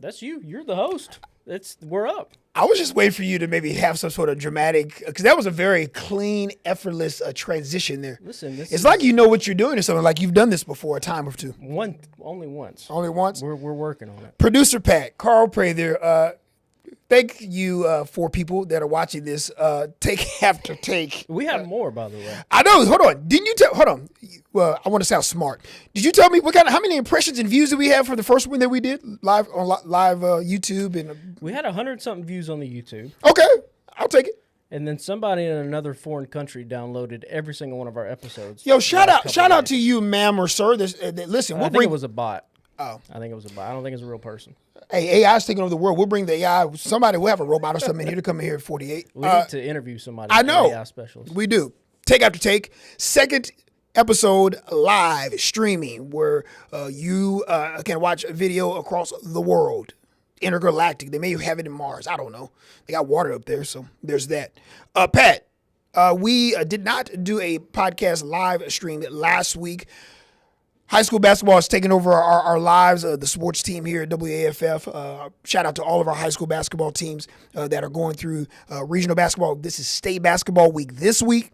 That's you. You're the host. We're up. I was just waiting for you to maybe have some sort of dramatic, because that was a very clean, effortless transition there. Listen, it's like you know what you're doing or something. Like you've done this before a time or two. Only once. Only once? We're working on it. Producer Pat, Carl Prather, thank you for people that are watching this take after take. We have more, by the way. I know. Hold on. Didn't you tell? Hold on. Well, I want to sound smart. Did you tell me how many impressions and views did we have for the first one that we did live on live YouTube? And we had 100-something views on the YouTube. Okay, I'll take it. And then somebody in another foreign country downloaded every single one of our episodes. Yo, shout out to you, ma'am or sir. Listen, I think it was a bot. Oh, I think it was a bot. I don't think it's a real person. Hey, AI's taking over the world. We'll bring the AI. Somebody will have a robot or something in here to come in here at 48. We need to interview somebody. I know. AI specialist. We do. Take after take. Second episode live streaming where you can watch a video across the world. Intergalactic. They may have it in Mars. I don't know. They got water up there, so there's that. Pat, we did not do a podcast live stream last week. High school basketball is taking over our lives, the sports team here at WAFF. Shout out to all of our high school basketball teams that are going through regional basketball. This is state basketball week this week.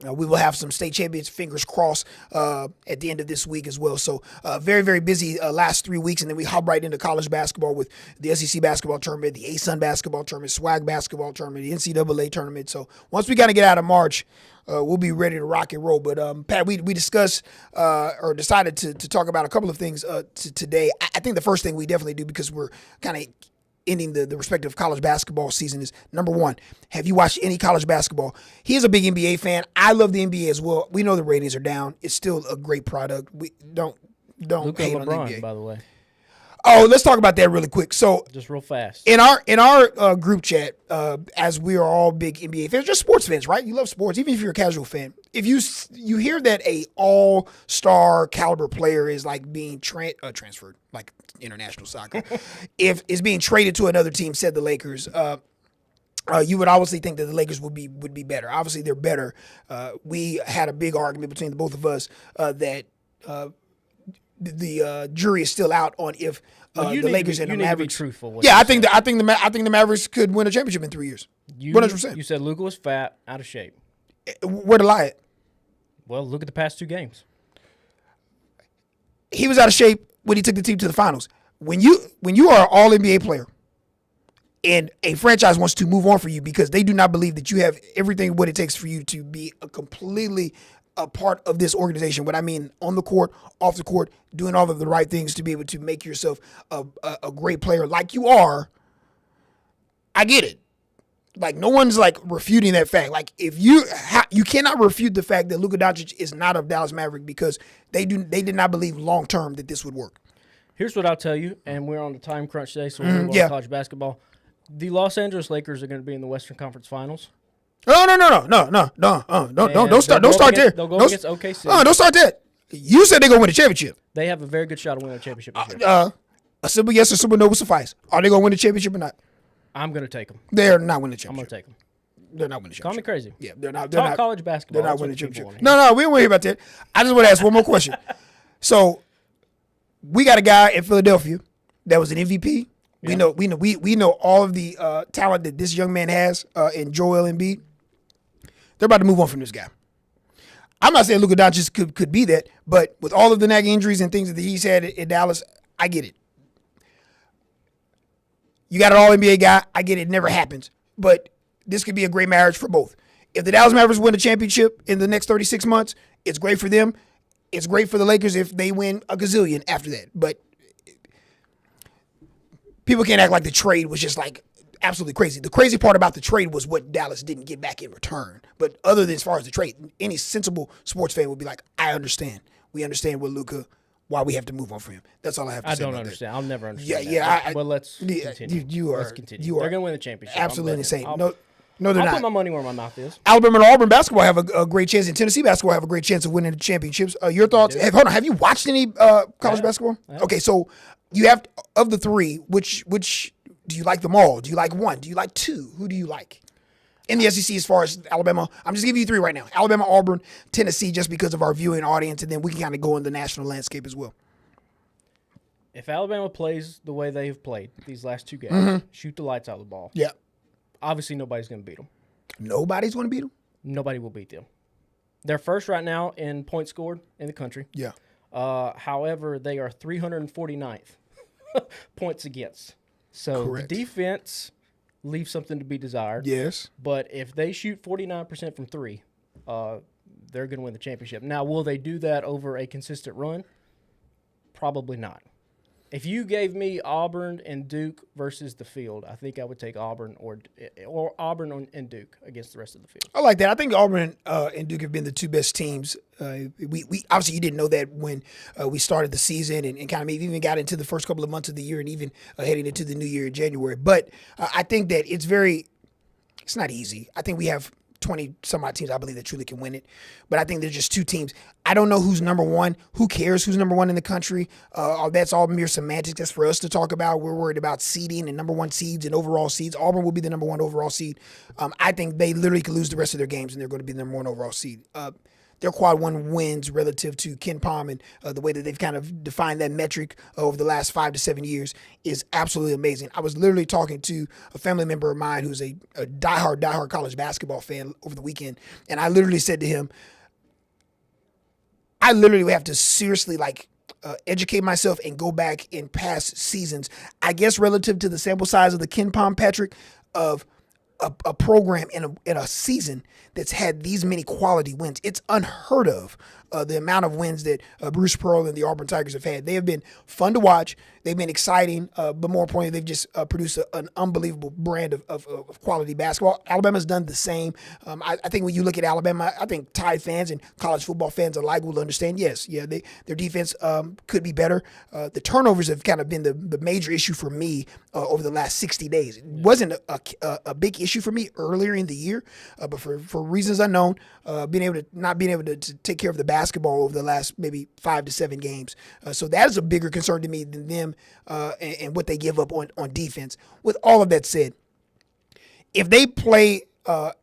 We will have some state champions, fingers crossed, at the end of this week as well. So very, very busy last 3 weeks. And then we hop right into college basketball with the SEC basketball tournament, the ASUN basketball tournament, SWAG basketball tournament, the NCAA tournament. So once we kind of get out of March, we'll be ready to rock and roll. But, Pat, we discussed or decided to talk about a couple of things today. I think the first thing we definitely do, because we're kind of ending the respective college basketball season, is number one, have you watched any college basketball? He is a big NBA fan. I love the NBA as well. We know the ratings are down. It's still a great product. We don't Luka hate LeBron, on the NBA. by the way. Oh, let's talk about that really quick. So just real fast. In our group chat, as we are all big NBA fans, just sports fans, right? You love sports, even if you're a casual fan. If you hear that a all-star caliber player is like being transferred, like international soccer, if it's being traded to another team, said the Lakers, you would obviously think that the Lakers would be better. Obviously, they're better. We had a big argument between the both of us that the jury is still out on if the Lakers and the Mavericks. You need to be truthful. Yeah, I think the Mavericks could win a championship in 3 years. 100%. You said Luka was fat, out of shape. Where to lie at? Well, look at the past 2 games. He was out of shape when he took the team to the finals. When you are an all NBA player and a franchise wants to move on for you because they do not believe that you have everything what it takes for you to be a part of this organization. What I mean, on the court, off the court, doing all of the right things to be able to make yourself a great player like you are. I get it. Like, no one's like refuting that fact. Like, if you cannot refute the fact that Luka Doncic is not a Dallas Maverick because they did not believe long term that this would work. Here's what I'll tell you, and we're on the time crunch today, so we're going to go to college basketball. The Los Angeles Lakers are going to be in the Western Conference Finals. No. Don't start there. They'll go against OKC. Don't start that. You said they're going to win a championship. They have a very good shot of winning a championship this year. A simple yes or simple no will suffice. Are they going to win the championship or not? I'm going to take them. They're not winning the championship. I'm going to take them. They're not winning the championship. Call me crazy. Yeah, they're not. Talk college basketball. They're not winning the championship. No, we don't want to hear about that. I just want to ask one more question. So, we got a guy in Philadelphia that was an MVP. Yeah. We know all of the talent that this young man has in Joel Embiid. They're about to move on from this guy. I'm not saying Luka Doncic could be that, but with all of the nagging injuries and things that he's had in Dallas, I get it. You got an all-NBA guy. I get it. It never happens. But this could be a great marriage for both. If the Dallas Mavericks win a championship in the next 36 months, it's great for them. It's great for the Lakers if they win a gazillion after that. But people can't act like the trade was just like absolutely crazy. The crazy part about the trade was what Dallas didn't get back in return. But other than as far as the trade, any sensible sports fan would be like, I understand. We understand what Luka, why we have to move on from him. That's all I have to say. I don't understand. I'll never understand. But let's continue. Let's continue. They're going to win the championship. Absolutely insane. No, they're not. I'll put my money where my mouth is. Alabama and Auburn basketball have a great chance, and Tennessee basketball have a great chance of winning the championships. Your thoughts? Hold on. Have you watched any college basketball? Okay, so you have, of the three, which do you like them all? Do you like one? Do you like two? Who do you like? In the SEC as far as Alabama, I'm just giving you three right now. Alabama, Auburn, Tennessee, just because of our viewing audience, and then we can kind of go in the national landscape as well. if Alabama plays the way they have played these last 2 games, shoot the lights out of the ball. Yeah. Obviously, nobody's going to beat them. Nobody's going to beat them? Nobody will beat them. They're first right now in points scored in the country. Yeah. However, they are 349th points against. So Correct. The defense leaves something to be desired. Yes. But if they shoot 49% from 3, they're going to win the championship. Now, will they do that over a consistent run? Probably not. If you gave me Auburn and Duke versus the field, I think I would take Auburn or Auburn and Duke against the rest of the field. I like that. I think Auburn and Duke have been the 2 best teams. We obviously, you didn't know that when we started the season and kind of maybe even got into the first couple of months of the year and even heading into the new year in January. But I think that it's not easy. I think we have 20 some odd teams I believe that truly can win it. But I think there's just 2 teams. I don't know who's number 1. Who cares who's number 1 in the country? That's all mere semantics. That's for us to talk about. We're worried about seeding and number 1 seeds and overall seeds. Auburn will be the number 1 overall seed. I think they literally could lose the rest of their games and they're going to be the number 1 overall seed. Their quad 1 wins relative to Ken Pom and the way that they've kind of defined that metric over the last 5 to 7 years is absolutely amazing. I was literally talking to a family member of mine who's a diehard college basketball fan over the weekend, and I literally said to him, I literally have to seriously educate myself and go back in past seasons, I guess relative to the sample size of the Ken Pom Patrick of a program in a season that's had these many quality wins. It's unheard of, the amount of wins that Bruce Pearl and the Auburn Tigers have had. They have been fun to watch. They've been exciting, but more importantly, they've just produced an unbelievable brand of quality basketball. Alabama's done the same. I think when you look at Alabama, I think Tide fans and college football fans alike will understand, their defense could be better. The turnovers have kind of been the major issue for me over the last 60 days. It wasn't a big issue for me earlier in the year, but for reasons unknown, not being able to take care of the basketball over the last maybe 5 to 7 games. So that is a bigger concern to me than them and what they give up on defense. With all of that said, if they play the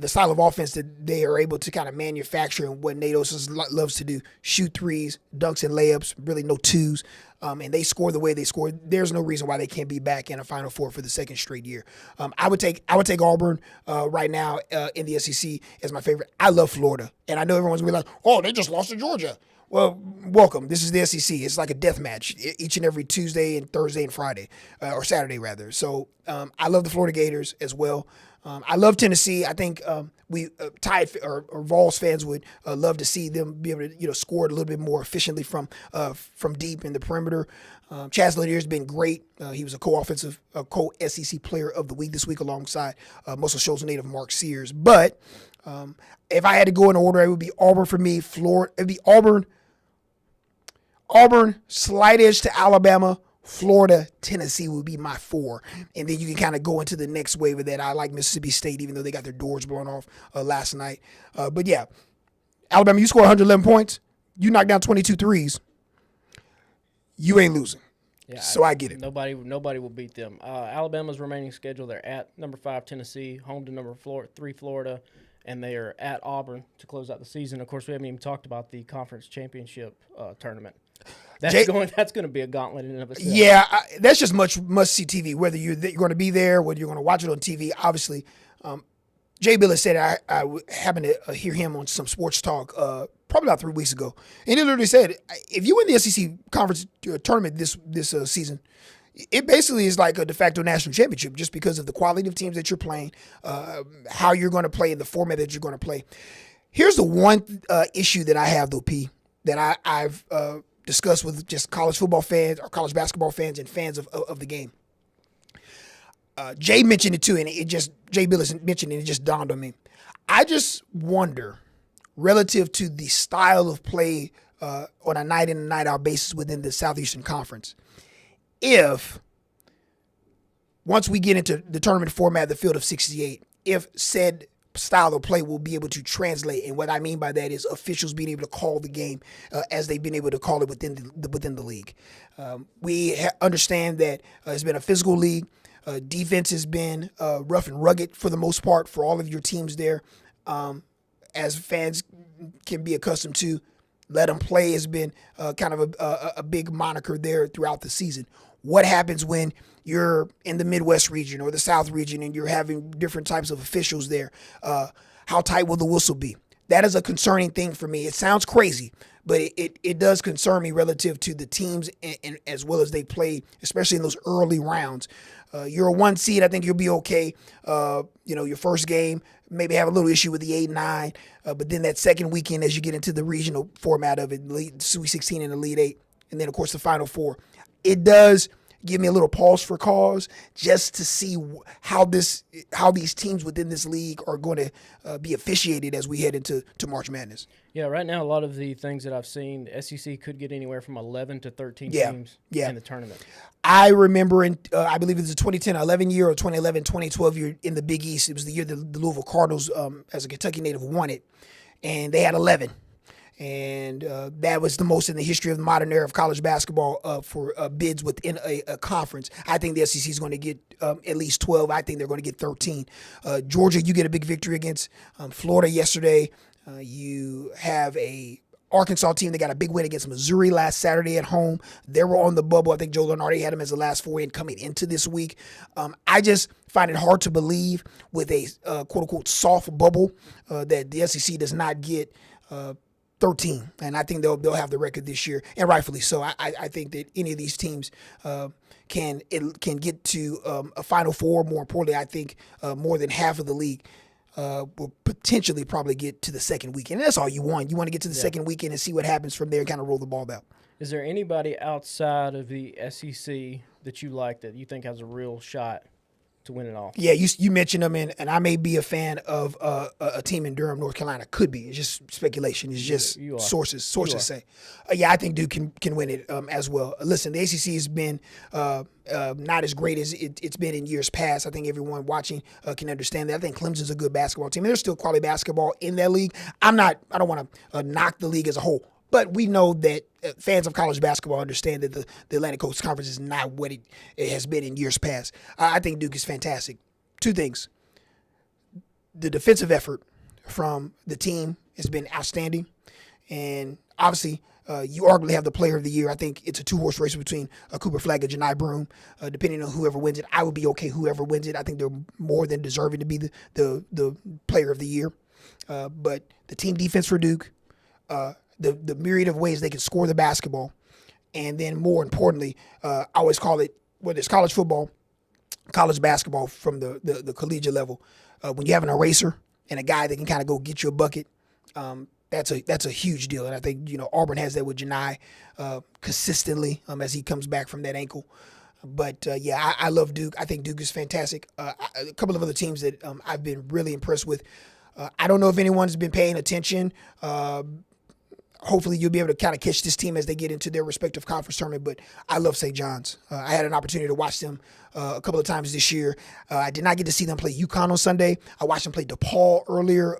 style of offense that they are able to kind of manufacture and what Nate Osis loves to do, shoot threes, dunks and layups, really no twos, and they score the way they score, there's no reason why they can't be back in a Final Four for the 2nd straight year. I would take Auburn right now in the SEC as my favorite. I love Florida, and I know everyone's going to be like, oh, they just lost to Georgia. Well, welcome. This is the SEC. It's like a death match each and every Tuesday and Thursday and Friday, or Saturday rather. So I love the Florida Gators as well. I love Tennessee. I think we Tide or Vols fans would love to see them be able to score it a little bit more efficiently from deep in the perimeter. Chaz Lanier has been great. He was a co-SEC player of the week this week alongside Muscle Shoals native Mark Sears. But if I had to go in order, it would be Auburn for me. Florida, it'd be Auburn, slight edge to Alabama, Florida, Tennessee would be my 4. And then you can kind of go into the next wave of that. I like Mississippi State, even though they got their doors blown off last night. But yeah, Alabama, you score 111 points, you knock down 22 threes, you ain't losing. Yeah, so I get it. Nobody will beat them. Alabama's remaining schedule, they're at number 5 Tennessee, home to number 3 Florida, and they are at Auburn to close out the season. Of course, we haven't even talked about the conference championship tournament. That's going to be a gauntlet in and of itself. Yeah, that's just must-see TV, whether you're going to be there, whether you're going to watch it on TV. Obviously, Jay Billis said I happened to hear him on some sports talk probably about 3 weeks ago. And he literally said, if you win the SEC conference tournament this season, it basically is like a de facto national championship just because of the quality of teams that you're playing, how you're going to play, and the format that you're going to play. Here's the one issue that I have, though, P, that I've discussed with just college football fans or college basketball fans and fans of the game. Jay mentioned it too, and Jay Billis mentioned it, and it just dawned on me. I just wonder, relative to the style of play on a night in and night out basis within the Southeastern Conference, if once we get into the tournament format, the field of 68, if said style of play will be able to translate. And what I mean by that is officials being able to call the game as they've been able to call it within the league. We understand that it's been a physical league. Defense has been rough and rugged for the most part for all of your teams there. As fans can be accustomed to, Let them play has been kind of a big moniker there throughout the season. What happens when you're in the Midwest region or the South region and you're having different types of officials there? How tight will the whistle be? That is a concerning thing for me. It sounds crazy, but it does concern me relative to the teams and as well as they play, especially in those early rounds. You're a 1 seed. I think you'll be okay. Your first game, maybe have a little issue with the 8-9, but then that second weekend as you get into the regional format of it, Sweet 16 and the Elite 8, and then, of course, the Final Four. It does give me a little pause for cause just to see how these teams within this league are going to be officiated as we head into March Madness. Yeah, right now a lot of the things that I've seen, the SEC could get anywhere from 11 to 13 teams in the tournament. I remember I believe it was the 2010-11 year or 2011-2012 year in the Big East. It was the year the Louisville Cardinals, as a Kentucky native, won it, and they had 11. And that was the most in the history of the modern era of college basketball for bids within a conference. I think the SEC is going to get at least 12. I think they're going to get 13. Georgia, you get a big victory against Florida yesterday. You have a Arkansas team that got a big win against Missouri last Saturday at home. They were on the bubble. I think Joe Lunardi had them as the last four in coming into this week. I just find it hard to believe with a quote-unquote soft bubble that the SEC does not get 13, and I think they'll have the record this year, and rightfully so. I think that any of these teams can get to a Final Four. More importantly, I think more than half of the league will potentially probably get to the second weekend. And that's all you want. You want to get to the second weekend and see what happens from there and kind of roll the ball out. Is there anybody outside of the SEC that you like that you think has a real shot to win it all? Yeah, you mentioned them, and I may be a fan of a team in Durham, North Carolina. Could be. It's just speculation. It's just sources say. I think Duke can win it as well. Listen, the ACC has been not as great as it's been in years past. I think everyone watching can understand that. I think Clemson's a good basketball team. And there's still quality basketball in that league. I don't want to knock the league as a whole. But we know that fans of college basketball understand that the Atlantic Coast Conference is not what it has been in years past. I think Duke is fantastic. Two things. The defensive effort from the team has been outstanding. And obviously, you arguably have the player of the year. I think it's a two-horse race between Cooper Flagg and Janai Broome. Depending on whoever wins it, I would be okay whoever wins it. I think they're more than deserving to be the player of the year. But the team defense for Duke, the myriad of ways they can score the basketball, and then more importantly, I always call it, whether it's college football, college basketball from the collegiate level, when you have an eraser and a guy that can kind of go get you a bucket, that's a huge deal. And I think Auburn has that with Janai consistently as he comes back from that ankle. But I love Duke. I think Duke is fantastic. A couple of other teams that I've been really impressed with. I don't know if anyone's been paying attention. Hopefully you'll be able to kind of catch this team as they get into their respective conference tournament, but I love St. John's. I had an opportunity to watch them a couple of times this year. I did not get to see them play UConn on Sunday. I watched them play DePaul earlier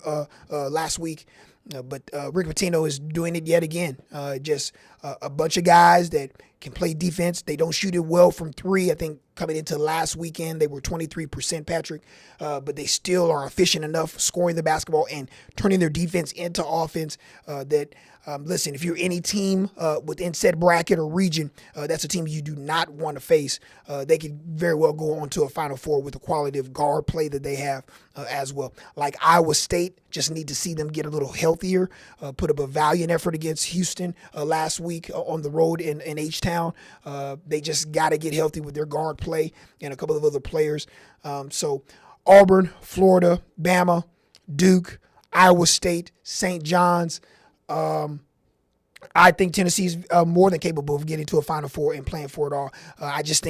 last week. But Rick Pitino is doing it yet again. Just a bunch of guys that can play defense. They don't shoot it well from three. I think coming into last weekend, they were 23%, Patrick. But they still are efficient enough scoring the basketball and turning their defense into offense that listen, if you're any team within said bracket or region, that's a team you do not want to face. They could very well go on to a Final Four with the quality of guard play that they have as well. Like Iowa State, just need to see them get a little healthier, put up a valiant effort against Houston last week on the road in H-Town. They just got to get healthy with their guard play and a couple of other players. So Auburn, Florida, Bama, Duke, Iowa State, St. John's. I think Tennessee's more than capable of getting to a Final Four and playing for it all. I just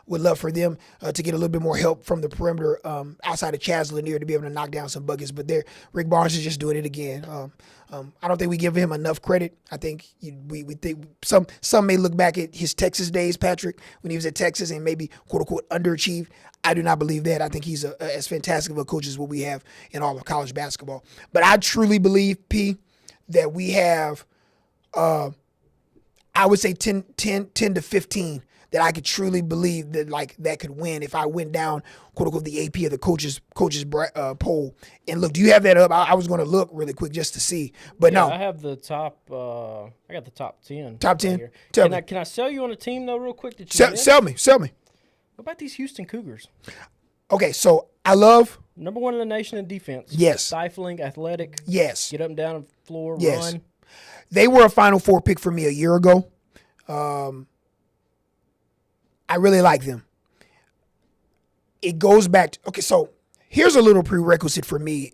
would love for them to get a little bit more help from the perimeter outside of Chaz Lanier to be able to knock down some buckets. But Rick Barnes is just doing it again. I don't think we give him enough credit. I think we think some may look back at his Texas days, Patrick, when he was at Texas and maybe quote unquote underachieved. I do not believe that. I think he's as fantastic of a coach as what we have in all of college basketball. But I truly believe, P, that we have, I would say 10 to 15 that I could truly believe that like that could win if I went down, quote unquote, the AP or the coaches poll and look. Do you have that up? I was going to look really quick just to see, but Yeah, no. I have the top. I got the top 10. Top 10? Tell me. Can I sell you on a team though, real quick? That you Sell me. What about these Houston Cougars? Okay, so I love. Number 1 in the nation in defense. Yes. Stifling, athletic. Yes. Get up and down the floor, Yes. run. They were a Final Four pick for me a year ago. I really like them. It goes back to, okay, so here's a little prerequisite for me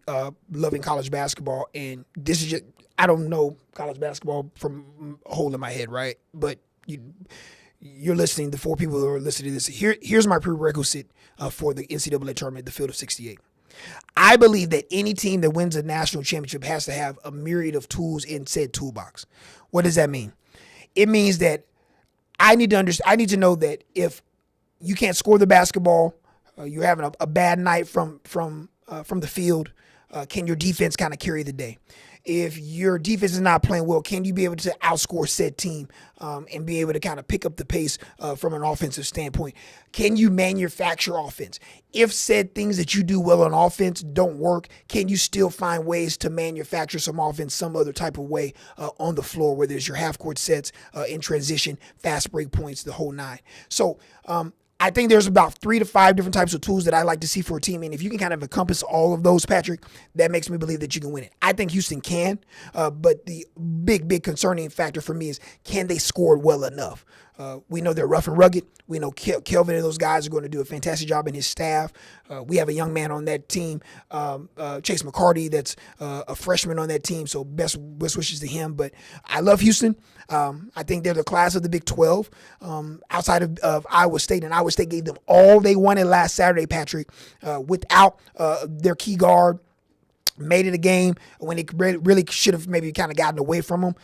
loving college basketball. And this is just, I don't know college basketball from a hole in my head, right? But you're listening, the 4 people who are listening to this. Here's my prerequisite for the NCAA tournament, the Field of 68. I believe that any team that wins a national championship has to have a myriad of tools in said toolbox. What does that mean? It means that I need to understand. I need to know that if you can't score the basketball, you're having a bad night from the field. Can your defense kind of carry the day? If your defense is not playing well, can you be able to outscore said team and be able to kind of pick up the pace from an offensive standpoint? Can you manufacture offense? If said things that you do well on offense don't work, can you still find ways to manufacture some offense some other type of way on the floor, whether it's your half-court sets, in transition, fast break points, the whole 9. So I think there's about 3 to 5 different types of tools that I like to see for a team. And if you can kind of encompass all of those, Patrick, that makes me believe that you can win it. I think Houston can, but the big concerning factor for me is, can they score well enough? We know they're rough and rugged. We know Kelvin and those guys are going to do a fantastic job, in his staff. We have a young man on that team, Chase McCarty, that's a freshman on that team, so best wishes to him. But I love Houston. I think they're the class of the Big 12 outside of Iowa State, and Iowa State gave them all they wanted last Saturday, Patrick, without their key guard. Made it a game when it really should have maybe kind of gotten away from them.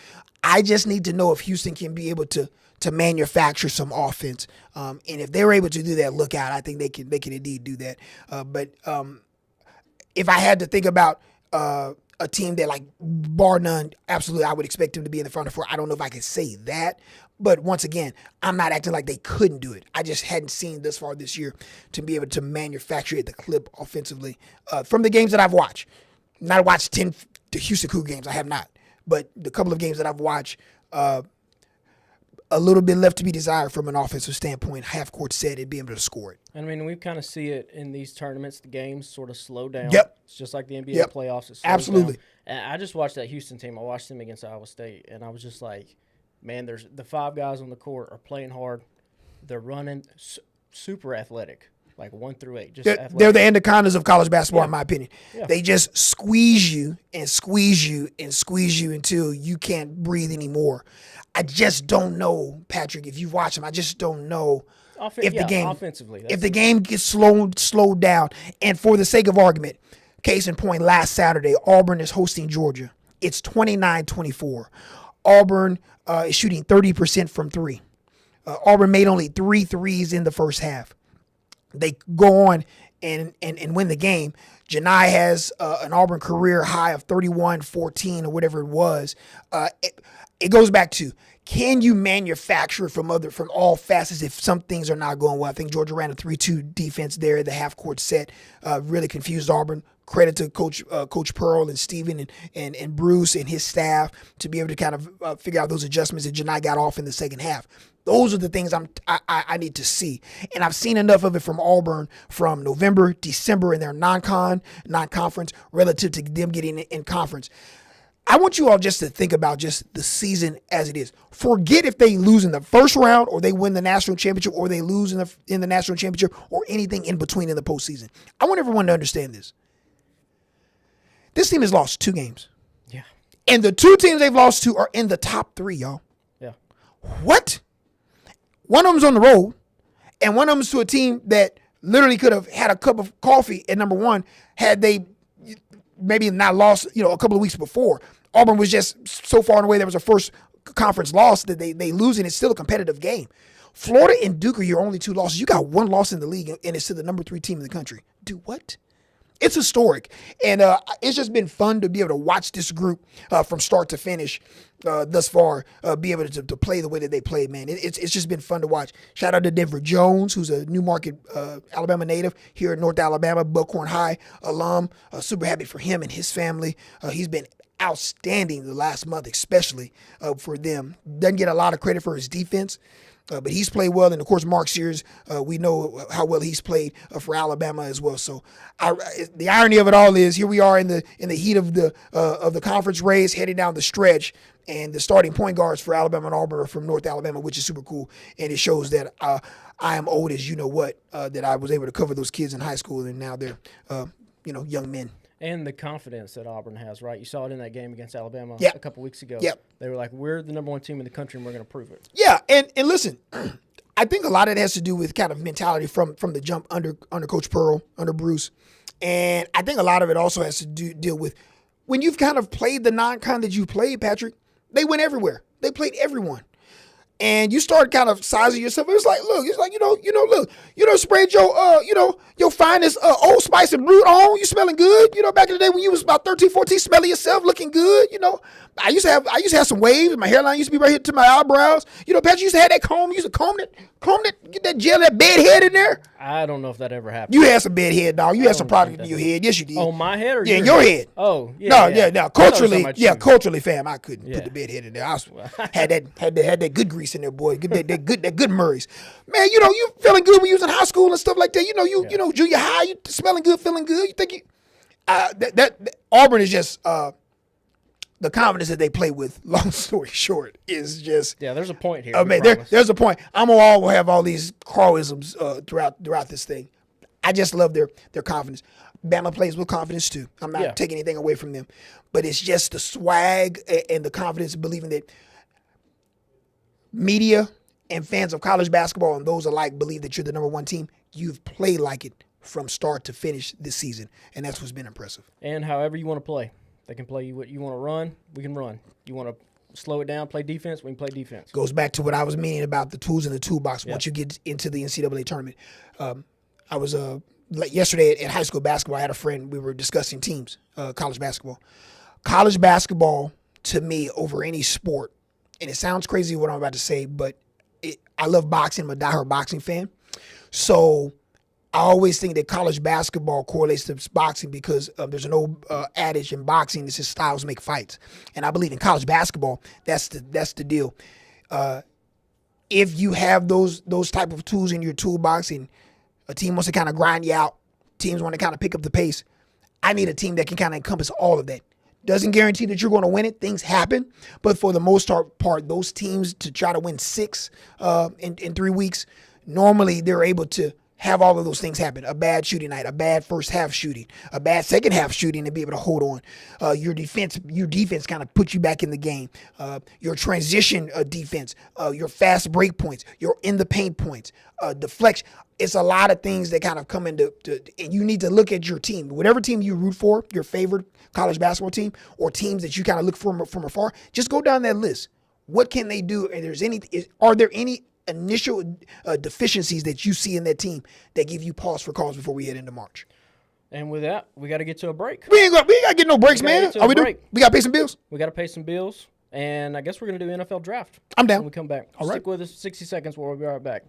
I just need to know if Houston can be able to manufacture some offense. And if they're able to do that, look out. I think they can indeed do that. But if I had to think about a team that, like, bar none, absolutely, I would expect them to be in the Final Four. I don't know if I can say that. But once again, I'm not acting like they couldn't do it. I just hadn't seen thus far this year to be able to manufacture at the clip offensively from the games that I've watched. Not watched 10 the Houston Cougar games. I have not. But the couple of games that I've watched, a little bit left to be desired from an offensive standpoint, half-court set, and being able to score it. I mean, we kind of see it in these tournaments. The games sort of slow down. Yep. It's just like the NBA Yep. playoffs. It slows Absolutely. down. And I just watched that Houston team. I watched them against Iowa State, and I was just like, man, there's the 5 guys on the court are playing hard. They're running super athletic, like 1 through 8. Just They're the anacondas of college basketball, in my opinion. Yeah. They just squeeze you and squeeze you and squeeze you until you can't breathe anymore. I just don't know, Patrick, if you watch them, I just don't know if the game offensively, if the game gets slowed down. And for the sake of argument, case in point, last Saturday, Auburn is hosting Georgia. It's 29-24. Auburn is shooting 30% from 3. Auburn made only 3 threes in the first half. They go on and win the game. Janai has an Auburn career high of 31-14 or whatever it was. It goes back to, can you manufacture from all facets if some things are not going well? I think Georgia ran a 3-2 defense there. The half-court set really confused Auburn. Credit to Coach Pearl and Steven and Bruce and his staff to be able to kind of figure out those adjustments that Janai got off in the second half. Those are the things I need to see. And I've seen enough of it from Auburn from November, December in their non-conference relative to them getting in conference. I want you all just to think about just the season as it is. Forget if they lose in the first round or they win the national championship or they lose in the national championship or anything in between in the postseason. I want everyone to understand this. This team has lost 2 games. Yeah. And the 2 teams they've lost to are in the top 3, y'all. Yeah. What? One of them's on the road, and one of them's to a team that literally could have had a cup of coffee at number 1 had they maybe not lost, a couple of weeks before. Auburn was just so far and away. There was a first conference loss that they lose, and it's still a competitive game. Florida and Duke are your only 2 losses. You got 1 loss in the league, and it's to the number 3 team in the country. Do what? It's historic, and it's just been fun to be able to watch this group from start to finish thus far, be able to play the way that they played, man. It's just been fun to watch. Shout out to Denver Jones, who's a Newmarket, Alabama native here in North Alabama, Buckhorn High alum. Super happy for him and his family. He's been outstanding the last month, especially for them. Doesn't get a lot of credit for his defense. But he's played well, and of course, Mark Sears, we know how well he's played for Alabama as well. So, the irony of it all is, here we are in the heat of the conference race, heading down the stretch, and the starting point guards for Alabama and Auburn are from North Alabama, which is super cool, and it shows that I am old as you know what, that I was able to cover those kids in high school, and now they're young men. And the confidence that Auburn has, right? You saw it in that game against Alabama Yep. a couple weeks ago. Yep. They were like, we're the number one team in the country, and we're going to prove it. Yeah, and listen, I think a lot of it has to do with kind of mentality from the jump under Coach Pearl, under Bruce. And I think a lot of it also has to deal with when you've kind of played the non-con that you played, Patrick, they went everywhere. They played everyone. And you start kind of sizing yourself. It's like, look, look, sprayed your finest Old Spice and Brute on. You smelling good. Back in the day when you was about 13, 14, smelling yourself, looking good. I used to have some waves. My hairline used to be right here to my eyebrows. Patrick used to have that comb. You used to comb it, get that gel, that bed head in there. I don't know if that ever happened. You had some bed head, dog. You had some product in your head. Yes, you did. Oh, my head or yeah, your head? Oh, yeah. No. Culturally, fam, I couldn't put the bed head in there. I had that good grease in there, boy. That good Murray's. Man, you feeling good when you was in high school and stuff like that. Junior high, you smelling good, feeling good. You think that Auburn is just the confidence that they play with. Long story short, is just there's a point here. There's a point. I'm gonna all have all these Carlisms throughout this thing. I just love their confidence. Bama plays with confidence too. I'm not taking anything away from them, but it's just the swag and the confidence of believing that media and fans of college basketball and those alike believe that you're the number one team. You've played like it from start to finish this season, and that's what's been impressive. And however you want to play. They can play you what you want to run, we can run. You want to slow it down, play defense, we can play defense. Goes back to what I was meaning about the tools in the toolbox once you get into the NCAA tournament. I was yesterday at high school basketball, I had a friend, we were discussing teams, college basketball. College basketball, to me, over any sport, and it sounds crazy what I'm about to say, but I love boxing. I'm a diehard boxing fan. So I always think that college basketball correlates to boxing because there's an old adage in boxing that says styles make fights. And I believe in college basketball, that's the deal. If you have those type of tools in your toolbox and a team wants to kind of grind you out, teams want to kind of pick up the pace, I need a team that can kind of encompass all of that. Doesn't guarantee that you're going to win it. Things happen. But for the most part, those teams to try to win 6 in 3 weeks, normally they're able to have all of those things happen. A bad shooting night, a bad first half shooting, a bad second half shooting, and be able to hold on. Your defense kind of puts you back in the game. Your transition defense, your fast break points, your in the paint points, deflection. It's a lot of things that kind of come into, and you need to look at your team. Whatever team you root for, your favorite college basketball team, or teams that you kind of look for from afar, just go down that list. What can they do? And are there any initial deficiencies that you see in that team that give you pause for cause before we head into March? And with that, we got to get to a break. We ain't got to get no breaks, man. We got to pay some bills. We got to pay some bills, and I guess we're going to do NFL draft. I'm down. When we come back. All right. Stick with us. 60 seconds. We'll be right back.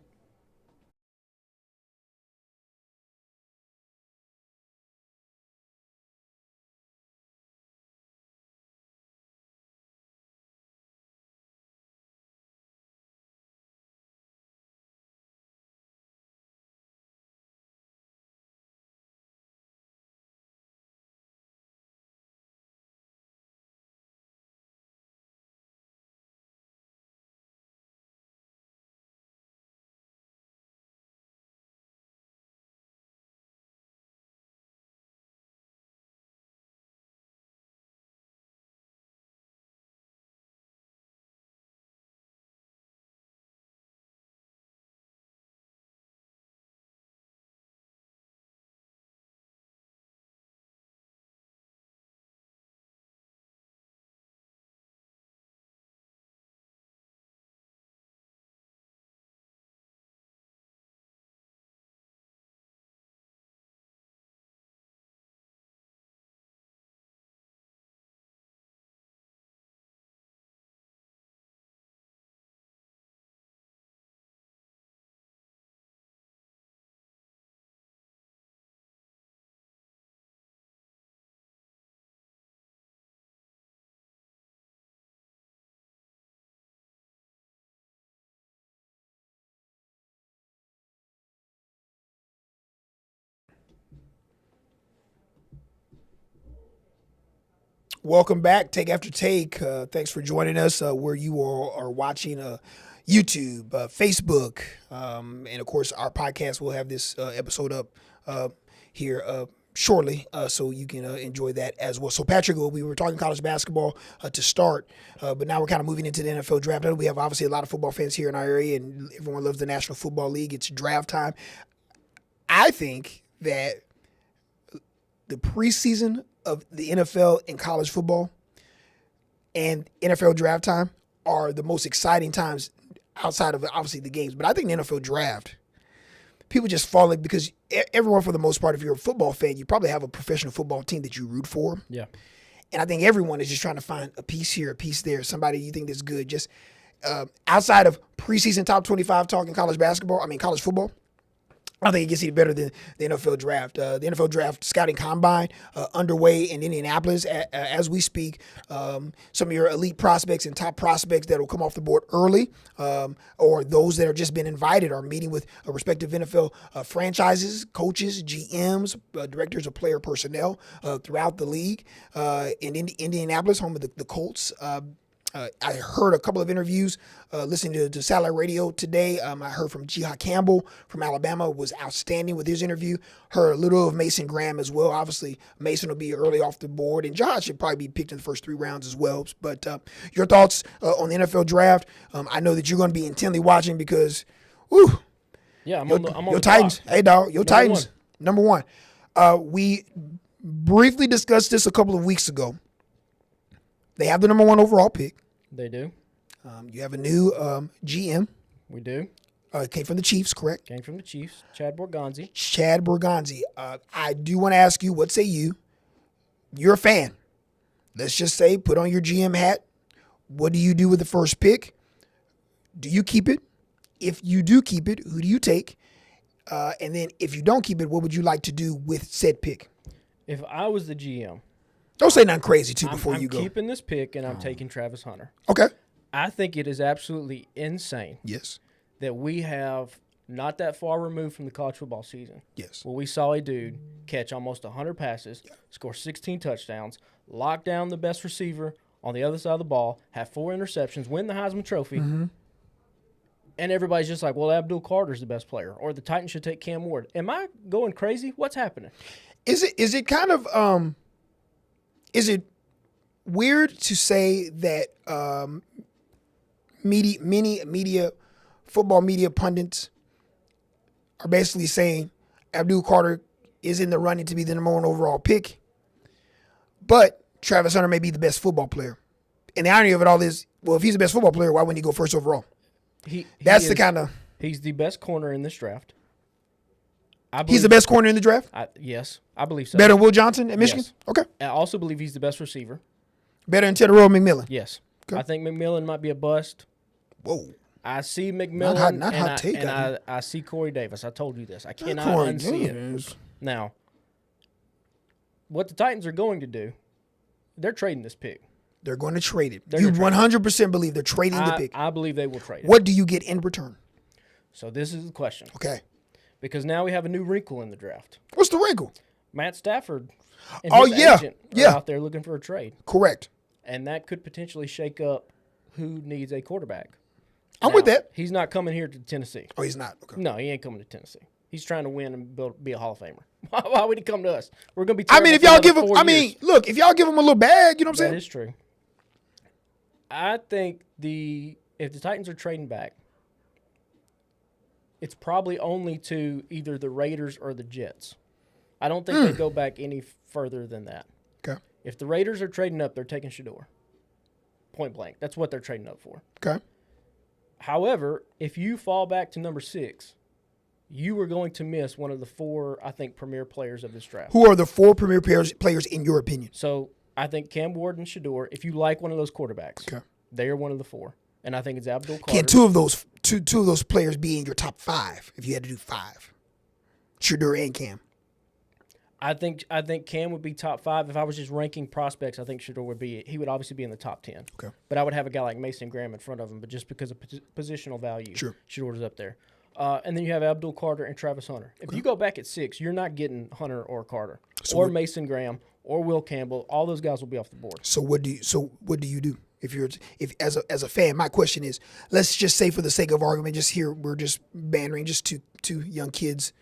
Welcome back, Take After Take. Thanks for joining us where you are watching YouTube, Facebook, and, of course, our podcast. Will have this episode up here shortly, so you can enjoy that as well. So, Patrick, we were talking college basketball to start, but now we're kind of moving into the NFL draft. I know we have, obviously, a lot of football fans here in our area, and everyone loves the National Football League. It's draft time. I think that the preseason of the NFL and college football and NFL draft time are the most exciting times outside of, obviously, the games. But I think the NFL draft, people just fall in because everyone, for the most part, if you're a football fan, you probably have a professional football team that you root for. Yeah. And I think everyone is just trying to find a piece here, a piece there, somebody you think that's good. Just outside of preseason top 25 talking college football, I think it gets even better than the NFL draft. The NFL draft scouting combine underway in Indianapolis as we speak. Some of your elite prospects and top prospects that will come off the board early, or those that have just been invited are meeting with respective NFL franchises, coaches, GMs, directors of player personnel throughout the league. In Indianapolis, home of the Colts. I heard a couple of interviews listening to Satellite Radio today. I heard from Jihad Campbell from Alabama, was outstanding with his interview. Heard a little of Mason Graham as well. Obviously, Mason will be early off the board, and Jihad should probably be picked in the first 3 rounds as well. But your thoughts on the NFL draft? I know that you're going to be intently watching because, whew, Yeah, I'm on your the Titans. clock. Hey, dog, your Titans, Number number one. We briefly discussed this a couple of weeks ago. They have the number 1 overall pick. They do. You have a new GM. We do. Came from the Chiefs, correct? Came from the Chiefs. Chad Borgonzi. Chad Borgonzi. I do want to ask you, what say you? You're a fan. Let's just say, put on your GM hat. What do you do with the first pick? Do you keep it? If you do keep it, who do you take? And then if you don't keep it, what would you like to do with said pick? If I was the GM, don't say nothing crazy, too, before you go. I'm keeping this pick, and I'm taking Travis Hunter. Okay. I think it is absolutely insane Yes. that we have not that far removed from the college football season. Yes. Where we saw a dude catch almost 100 passes, score 16 touchdowns, lock down the best receiver on the other side of the ball, have 4 interceptions, win the Heisman Trophy, and everybody's just like, well, Abdul Carter's the best player, or the Titans should take Cam Ward. Am I going crazy? What's happening? Is it kind of is it weird to say that football media pundits are basically saying Abdul Carter is in the running to be the number 1 overall pick, but Travis Hunter may be the best football player? And the irony of it all is, well, if he's the best football player, why wouldn't he go first overall? He's the best corner in this draft. He's the best corner in the draft? Yes, I believe so. Better than Will Johnson at Michigan? Yes. Okay. I also believe he's the best receiver. Better than Tedero McMillan? Yes. Okay. I think McMillan might be a bust. Whoa. I see McMillan, Not hot take. I see Corey Davis. I told you this. I cannot Corey unsee Davis. it. Now, what the Titans are going to do, they're trading this pick. They're going to trade it. They're You gonna trade 100% believe they're trading the pick. I believe they will trade it. What do you get in return? So this is the question. Okay. Because now we have a new wrinkle in the draft. What's the wrinkle? Matt Stafford and Oh, his yeah. agent are Yeah. out there looking for a trade. Correct. And that could potentially shake up who needs a quarterback. I'm with that. He's not coming here to Tennessee. Oh, he's not. Okay. No, he ain't coming to Tennessee. He's trying to win and be a Hall of Famer. Why would he come to us? We're going to be I mean, if y'all give him, years. look, if y'all give him a little bag, you know what I'm saying? That is true. I think if the Titans are trading back, it's probably only to either the Raiders or the Jets. I don't think they go back any further than that. Okay. If the Raiders are trading up, they're taking Shador. Point blank. That's what they're trading up for. Okay. However, if you fall back to number 6, you are going to miss one of the 4, I think, premier players of this draft. Who are the 4 premier players in your opinion? So I think Cam Ward and Shador, if you like one of those quarterbacks, Okay. they are one of the 4. And I think it's Abdul Carter. Can two of those players be in your top 5 if you had to do 5? Shador and Cam. I think Cam would be top 5. If I was just ranking prospects, I think Shador he would obviously be in the top 10. Okay. But I would have a guy like Mason Graham in front of him, but just because of positional value, Sure. Shador's up there. And then you have Abdul Carter and Travis Hunter. If you go back at 6, you're not getting Hunter or Carter or Mason Graham or Will Campbell, all those guys will be off the board. So what do you do if as a fan? My question is, let's just say for the sake of argument, just here we're just bantering, just two young kids,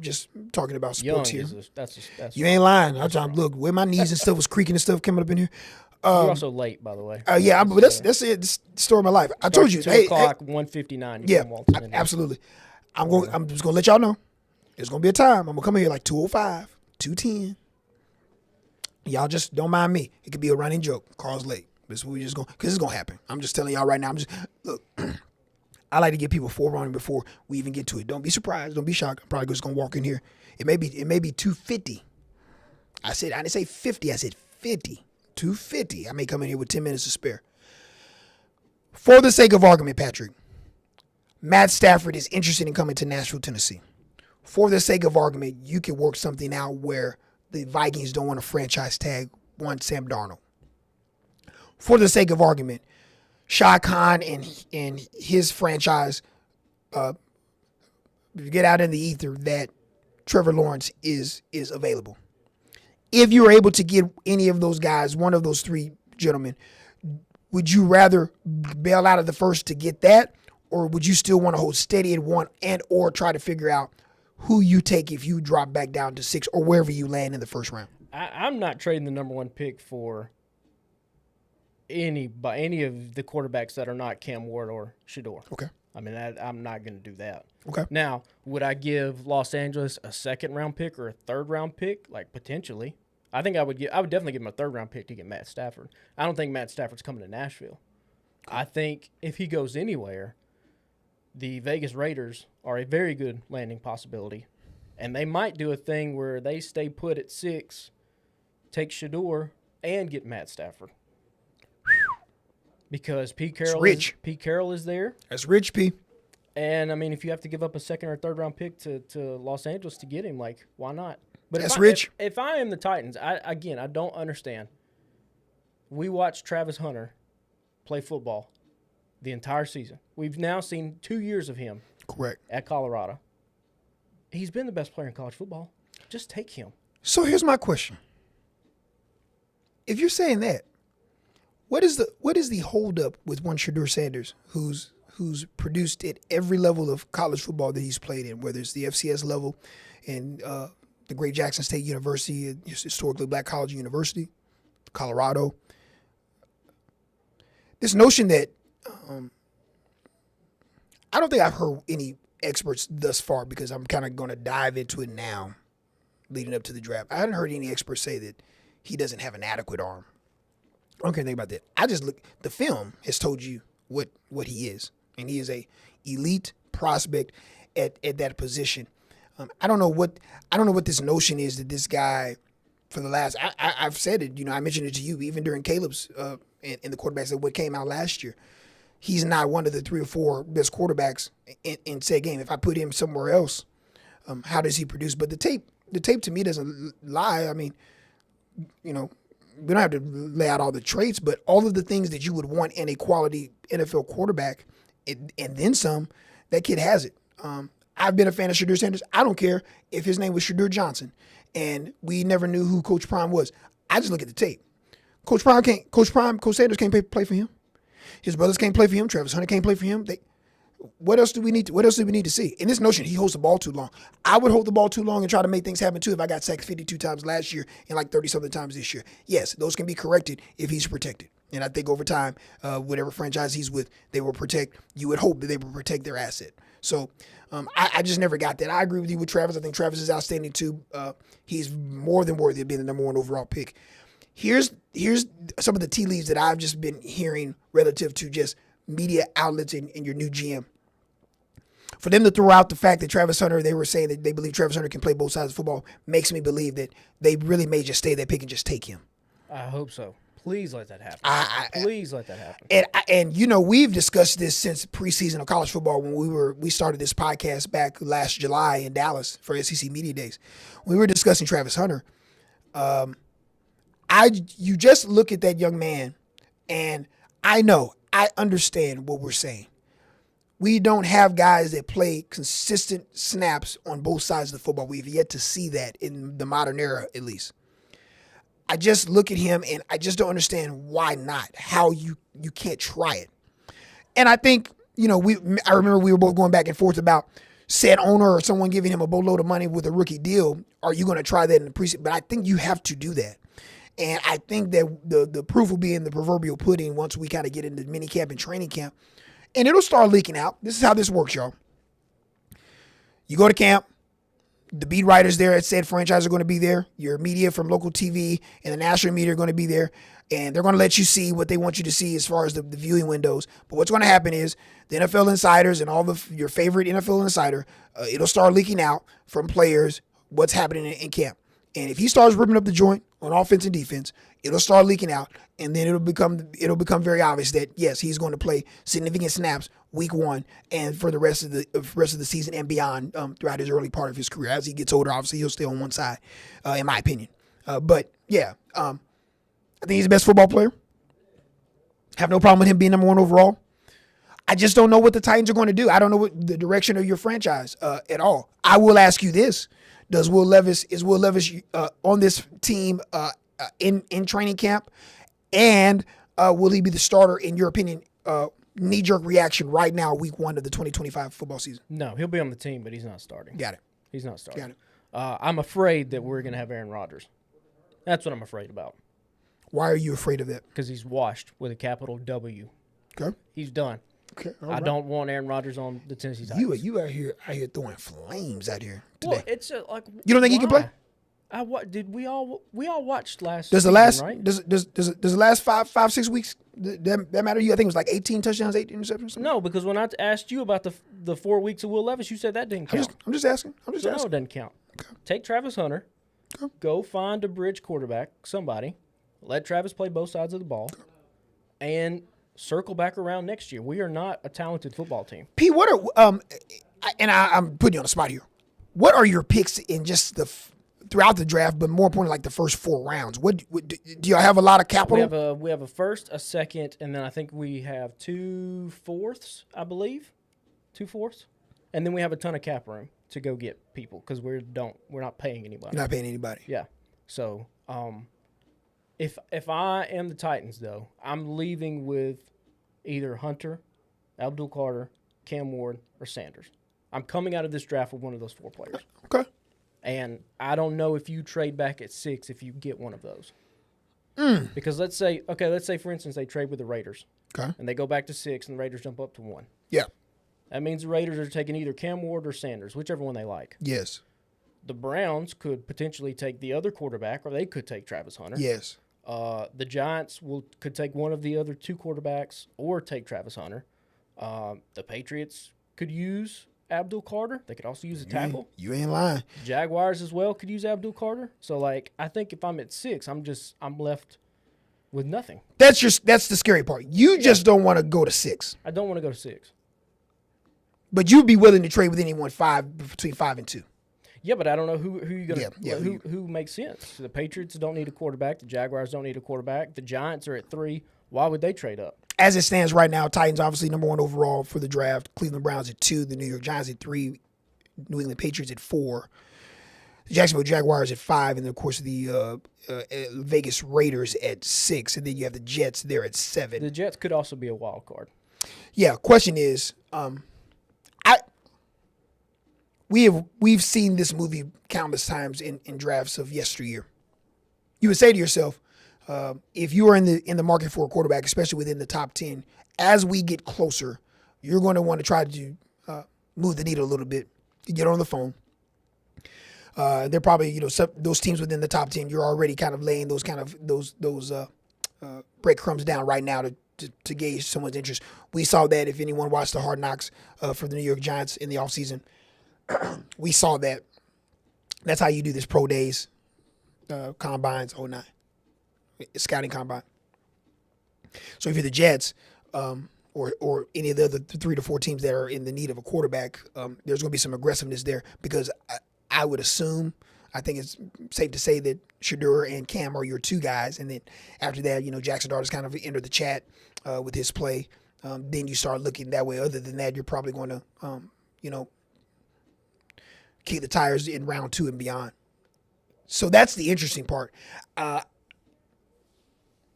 just talking about sports here. That's you ain't lying. I'm trying to look where my knees and stuff was creaking and stuff coming up in here. You're also late, by the way. Yeah, but that's it. It's the story of my life. I told you. 2 o'clock, 1:59. Yeah, absolutely. I'm just gonna let y'all know. There's gonna be a time I'm gonna come in here like 2:05, 2:10. Y'all just don't mind me. It could be a running joke. Carl's late. This we just going because it's gonna happen. I'm just telling y'all right now. Look. I like to give people forewarning before we even get to it. Don't be surprised. Don't be shocked. I'm probably just gonna walk in here. It may be 2:50. I didn't say 50. I said 50. 2:50. I may come in here with 10 minutes to spare. For the sake of argument, Patrick, Matt Stafford is interested in coming to Nashville, Tennessee. For the sake of argument, you can work something out where the Vikings don't want to franchise tag one Sam Darnold. For the sake of argument, Shah Khan and his franchise get out in the ether that Trevor Lawrence is available. If you were able to get any of those guys, one of those three gentlemen, would you rather bail out of the first to get that, or would you still want to hold steady at one and or try to figure out who you take if you drop back down to 6 or wherever you land in the first round? I'm not trading the number 1 pick for any of the quarterbacks that are not Cam Ward or Shador. Okay. I mean, I'm not going to do that. Okay. Now, would I give Los Angeles a 2nd-round pick or a 3rd-round pick? Like, potentially. I think I would definitely give him a 3rd-round pick to get Matt Stafford. I don't think Matt Stafford's coming to Nashville. I think if he goes anywhere, the Vegas Raiders are a very good landing possibility. And they might do a thing where they stay put at 6, take Shador, and get Matt Stafford. Because Pete Carroll is there. That's rich, P. And, I mean, if you have to give up a 2nd or 3rd-round pick to Los Angeles to get him, like, why not? But that's rich. If I am the Titans, I don't understand. We watched Travis Hunter play football the entire season. We've now seen 2 years of him. Correct. At Colorado. He's been the best player in college football. Just take him. So here's my question. If you're saying that, what is the holdup with one Shedeur Sanders, who's produced at every level of college football that he's played in, whether it's the FCS level and the great Jackson State University, historically black college university, Colorado. This notion that I don't think I've heard any experts thus far, because I'm kind of going to dive into it now, leading up to the draft. I hadn't heard any experts say that he doesn't have an adequate arm. I don't care anything about that. I just look. The film has told you what he is, and he is a elite prospect at that position. I don't know what this notion is that this guy, for the last, I've said it. I mentioned it to you even during Caleb's in the quarterbacks that what came out last year. He's not one of the 3 or 4 best quarterbacks in said game. If I put him somewhere else, how does he produce? But the tape to me doesn't lie. I mean, we don't have to lay out all the traits, but all of the things that you would want in a quality NFL quarterback, and then some, that kid has it. I've been a fan of Shedeur Sanders. I don't care if his name was Shedeur Johnson, and we never knew who Coach Prime was. I just look at the tape. Coach Sanders can't play for him. His brothers can't play for him. Travis Hunter can't play for him. What else do we need to see? In this notion, he holds the ball too long. I would hold the ball too long and try to make things happen too if I got sacked 52 times last year and like 30-something times this year. Yes, those can be corrected if he's protected. And I think over time, whatever franchise he's with, they will protect. You would hope that they will protect their asset. So I just never got that. I agree with you with Travis. I think Travis is outstanding too. He's more than worthy of being the number 1 overall pick. Here's some of the tea leaves that I've just been hearing relative to just media outlets and your new GM. For them to throw out the fact that Travis Hunter, they were saying that they believe Travis Hunter can play both sides of football, makes me believe that they really may just stay that pick and just take him. I hope so. Please let that happen. Please let that happen. And we've discussed this since preseason of college football when we started this podcast back last July in Dallas for SEC Media Days. We were discussing Travis Hunter. You just look at that young man, and I understand what we're saying. We don't have guys that play consistent snaps on both sides of the football. We've yet to see that in the modern era, at least. I just look at him and I just don't understand why not, how you can't try it. And I think, I remember we were both going back and forth about said owner or someone giving him a boatload of money with a rookie deal. Are you going to try that in the preseason? But I think you have to do that. And I think that the proof will be in the proverbial pudding once we kind of get into mini camp and training camp. And it'll start leaking out. This is how this works, y'all. You go to camp. The beat writers there at said franchise are going to be there. Your media from local TV and the national media are going to be there. And they're going to let you see what they want you to see as far as the viewing windows. But what's going to happen is the NFL insiders and all your favorite NFL insider, it'll start leaking out from players what's happening in camp. And if he starts ripping up the joint on offense and defense, it'll start leaking out. And then it'll become very obvious that, yes, he's going to play significant snaps week 1 and for the rest of the season and beyond throughout his early part of his career. As he gets older, obviously, he'll stay on one side, in my opinion. But, yeah, I think he's the best football player. Have no problem with him being number 1 overall. I just don't know what the Titans are going to do. I don't know what the direction of your franchise at all. I will ask you this. Is Will Levis on this team in training camp? And will he be the starter, in your opinion, knee-jerk reaction right now, week 1 of the 2025 football season? No, he'll be on the team, but he's not starting. Got it. He's not starting. Got it. I'm afraid that we're going to have Aaron Rodgers. That's what I'm afraid about. Why are you afraid of that? Because he's washed with a capital W. Okay. He's done. Okay. I don't want Aaron Rodgers on the Tennessee Titans. You out here throwing flames out here today. Well, it's like, you don't think he can play? Did we all watched last? Does the season, last right? does the last 5-6 weeks that matter to you? I think it was like 18 touchdowns, 8 interceptions. No, because when I asked you about the 4 weeks of Will Levis, you said that didn't count. I'm just asking. No, it doesn't count. Okay. Take Travis Hunter. Okay. Go find a bridge quarterback, somebody. Let Travis play both sides of the ball, and circle back around next year. We are not a talented football team. P, what are I'm putting you on the spot here. What are your picks in just throughout the draft, but more importantly, like the first 4 rounds? What do y'all have a lot of capital? We have a first, a second, and then I think we have 2 fourths, I believe, 2 fourths, and then we have a ton of cap room to go get people because we're not paying anybody. You're not paying anybody. Yeah. So, if I am the Titans, though, I'm leaving with either Hunter, Abdul Carter, Cam Ward, or Sanders. I'm coming out of this draft with one of those 4 players. Okay. And I don't know if you trade back at 6 if you get one of those. Because let's say, for instance, they trade with the Raiders. Okay. And they go back to 6, and the Raiders jump up to 1. Yeah. That means the Raiders are taking either Cam Ward or Sanders, whichever one they like. Yes. The Browns could potentially take the other quarterback, or they could take Travis Hunter. Yes. The Giants could take one of the other 2 quarterbacks or take Travis Hunter. The Patriots could use Abdul Carter. They could also use a tackle. You ain't lying. Jaguars as well could use Abdul Carter. So, I think if I'm at 6, I'm left with nothing. That's the scary part. You just don't want to go to 6. I don't want to go to 6. But you'd be willing to trade with anyone between 5 and 2. Yeah, but I don't know who you're gonna who makes sense. The Patriots don't need a quarterback. The Jaguars don't need a quarterback. The Giants are at 3. Why would they trade up? As it stands right now, Titans obviously number 1 overall for the draft. Cleveland Browns at 2. The New York Giants at 3. New England Patriots at 4. The Jacksonville Jaguars at 5. And then, of course, the Vegas Raiders at 6. And then you have the Jets there at 7. The Jets could also be a wild card. Yeah, question is, we've seen this movie countless times in drafts of yesteryear. You would say to yourself, if you are in the market for a quarterback, especially within the top 10, as we get closer, you're going to want to try to move the needle a little bit. You get on the phone. They're probably those teams within the top 10. You're already kind of laying those breadcrumbs down right now to gauge someone's interest. We saw that if anyone watched the Hard Knocks for the New York Giants in the offseason. We saw that. That's how you do this pro days, combines, whole 9, scouting combine. So if you're the Jets or any of the other 3 to 4 teams that are in the need of a quarterback, there's going to be some aggressiveness there because I would assume, I think it's safe to say that Shedeur and Cam are your 2 guys. And then after that, Jackson Darter's kind of entered the chat with his play. Then you start looking that way. Other than that, you're probably going to, kick the tires in round 2 and beyond. So that's the interesting part.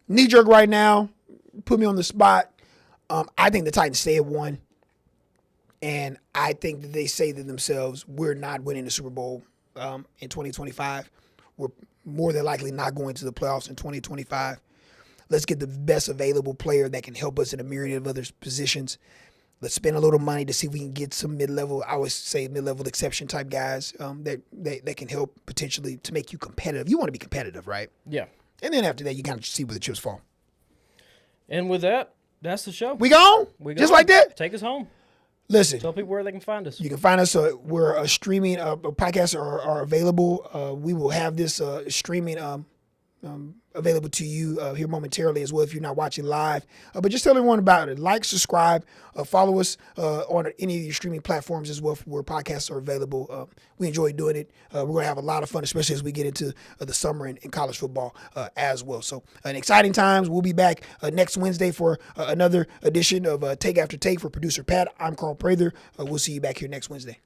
knee jerk right now, put me on the spot. I think the Titans stay at 1. And I think that they say to themselves, we're not winning the Super Bowl in 2025. We're more than likely not going to the playoffs in 2025. Let's get the best available player that can help us in a myriad of other positions. Let's spend a little money to see if we can get some mid-level, I would say mid-level exception type guys that can help potentially to make you competitive. You want to be competitive, right? Yeah. And then after that, you kind of see where the chips fall. And with that, that's the show. We gone? Just like that? Take us home. Listen. Tell people where they can find us. You can find us. We're streaming. Podcasts are available. We will have this streaming available to you here momentarily as well if you're not watching live. But just tell everyone about it. Like, subscribe, follow us on any of your streaming platforms as well where podcasts are available. We enjoy doing it. We're going to have a lot of fun, especially as we get into the summer and college football as well. So an exciting times. We'll be back next Wednesday for another edition of Take After Take. For producer Pat, I'm Carl Prather. We'll see you back here next Wednesday.